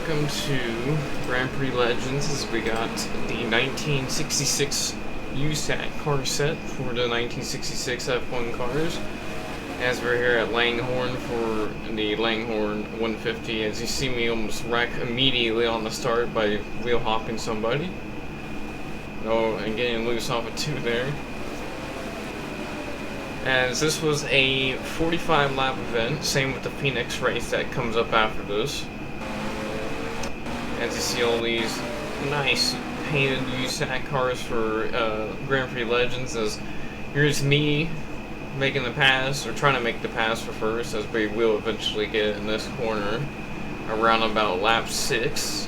welcome to Grand Prix Legends, as we got the 1966 USAC car set for the 1966 F1 cars. As we're here at Langhorne for the Langhorne 150, as you see me almost wreck immediately on the start by wheel hopping somebody. Oh, and getting loose off a 2 there. As this was a 45 lap event, same with the Phoenix race that comes up after this. As you see all these nice painted USAC cars for Grand Prix Legends, as here's me making the pass, or trying to make the pass for first, as we will eventually get in this corner around about lap 6.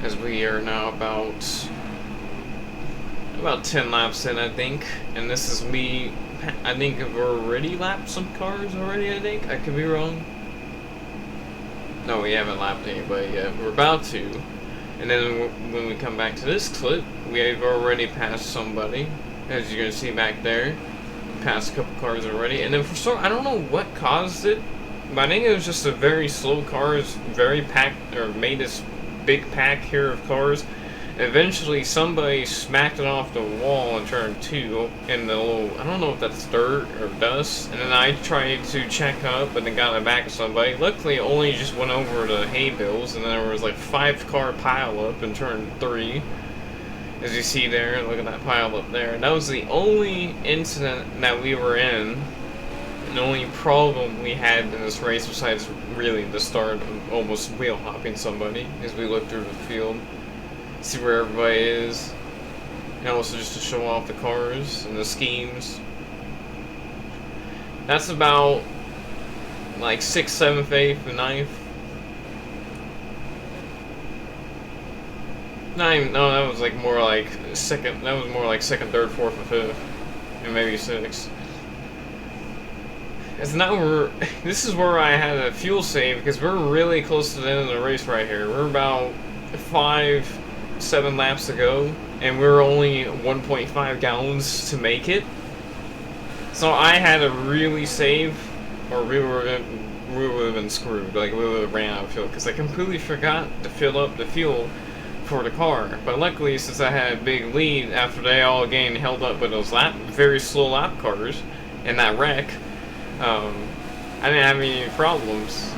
As we are now about 10 laps in, I think, and this is me. I think I've already lapped some cars already. I think I could be wrong. No, we haven't lapped anybody yet. We're about to, and then when we come back to this clip, we have already passed somebody, as you're gonna see back there. Passed a couple cars already, and then for some, I don't know what caused it, but I think it was just a very slow cars, very packed, or made this big pack here of cars. Eventually somebody smacked it off the wall in turn 2 in the little, I don't know if that's dirt or dust, and then I tried to check up and then got in the back of somebody. Luckily it only just went over the hay bales, and then there was like 5 car pile up in turn 3, as you see there. Look at that pile up there. And that was the only incident that we were in, and the only problem we had in this race, besides really the start of almost wheel hopping somebody, as we look through the field, see where everybody is, and also just to show off the cars and the schemes. That's about like 6th, 7th, 8th, and 9th. No, that was like more like second. That was more like 2nd, 3rd, 4th, and 5th, and maybe 6th. As now this is where I had a fuel save, because we're really close to the end of the race right here. We're about 7 laps to go, and we're only 1.5 gallons to make it. So I had to really save, or we would have been screwed. Like, we would have ran out of fuel, because I completely forgot to fill up the fuel for the car. But luckily, since I had a big lead after they all again held up with those very slow lap cars and that wreck, I didn't have any problems.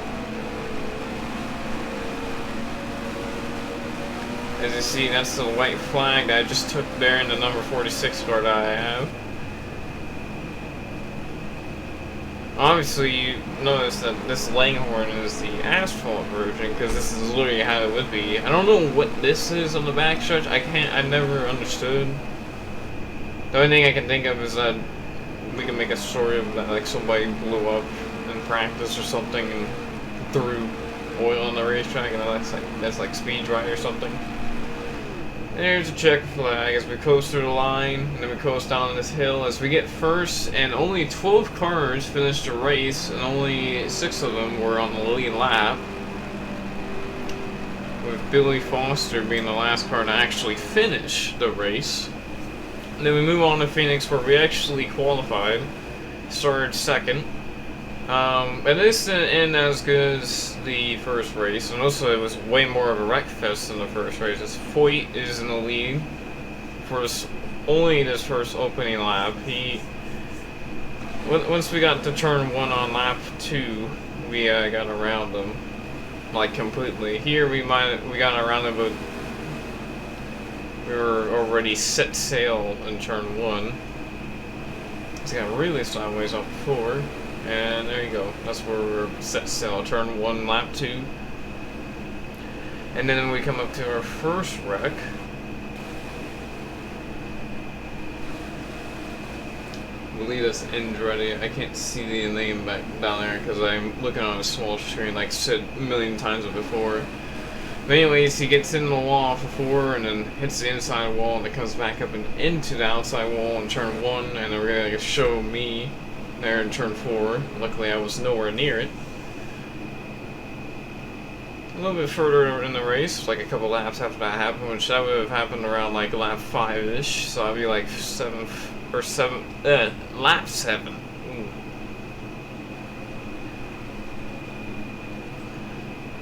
As you see, that's the white flag that I just took there in the number 46 car that I have. Obviously, you notice that this Langhorne is the asphalt version, because this is literally how it would be. I don't know what this is on the back stretch. I never understood. The only thing I can think of is that we can make a story of that, like somebody blew up in practice or something and threw oil on the racetrack, and that's like speed dry or something. And here's a check flag as we coast through the line, and then we coast down this hill as we get first, and only 12 cars finished the race, and only 6 of them were on the lead lap, with Billy Foster being the last car to actually finish the race. And then we move on to Phoenix, where we actually qualified, started 2nd. But this didn't end as good as the first race, and also it was way more of a wreck fest than the first race, as Foyt is in the lead for only this first opening lap. Once we got to turn 1 on lap 2, we got around him, like, completely. Here we got around him, but we were already set sail in turn 1. So got really sideways off before. And there you go. That's where we're set sail. Turn 1, lap 2. And then we come up to our first wreck. I believe that's Andretti. I can't see the name back down there because I'm looking on a small screen, like I said a million times before. But anyways, he gets in the wall for 4 and then hits the inside wall, and it comes back up and into the outside wall in turn 1, and they're going to show me there in turn 4. Luckily I was nowhere near it. little bit further in the race, like a couple laps after that happened, which that would have happened around like lap 5-ish, so I'd be like lap 7. Ooh.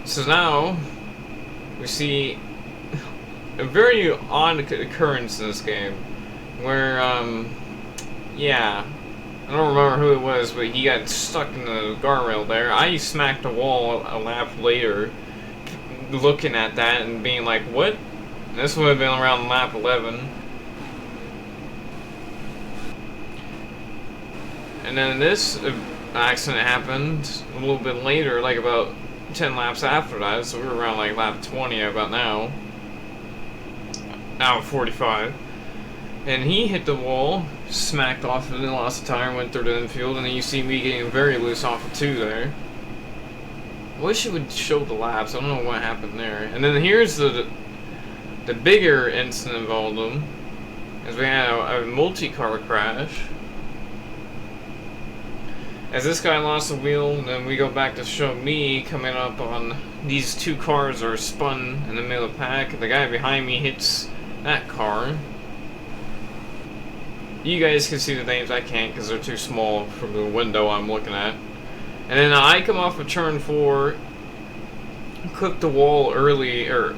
So now, we see a very odd occurrence in this game, where, yeah, I don't remember who it was, but he got stuck in the guardrail there. I smacked a wall a lap later, looking at that and being like, what? And this would have been around lap 11. And then this accident happened a little bit later, like about 10 laps after that, so we were around like lap 20 about now. Now 45. And he hit the wall, smacked off of it, lost the tire, went through the infield, and then you see me getting very loose off of 2 there. I wish it would show the laps, I don't know what happened there. And then here's the bigger incident involved them, as we had a multi-car crash. As this guy lost the wheel, and then we go back to show me coming up on these 2 cars are spun in the middle of the pack, and the guy behind me hits that car. You guys can see the names, I can't because they're too small from the window I'm looking at. And then I come off of turn 4, clipped the wall earlier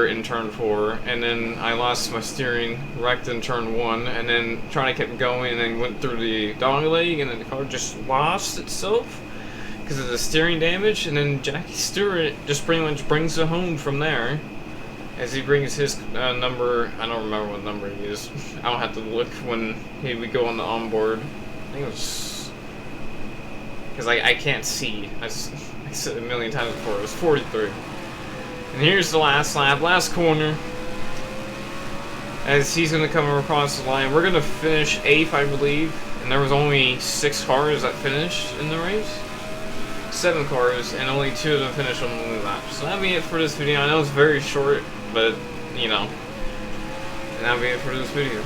in turn 4, and then I lost my steering, wrecked in turn 1, and then trying to keep going, and then went through the dog leg, and then the car just lost itself because of the steering damage, and then Jackie Stewart just pretty much brings it home from there. As he brings his number, I don't remember what number he is. I don't have to look when he would go on the onboard. I think it was, because I can't see. I said a million times before. It was 43. And here's the last lap, last corner. As he's going to come across the line, we're going to finish 8th, I believe. And there was only 6 cars that finished in the race. 7 cars, and only 2 of them finished on the lap. So that'll be it for this video. I know it's very short, but, you know, and that'll be it for this video.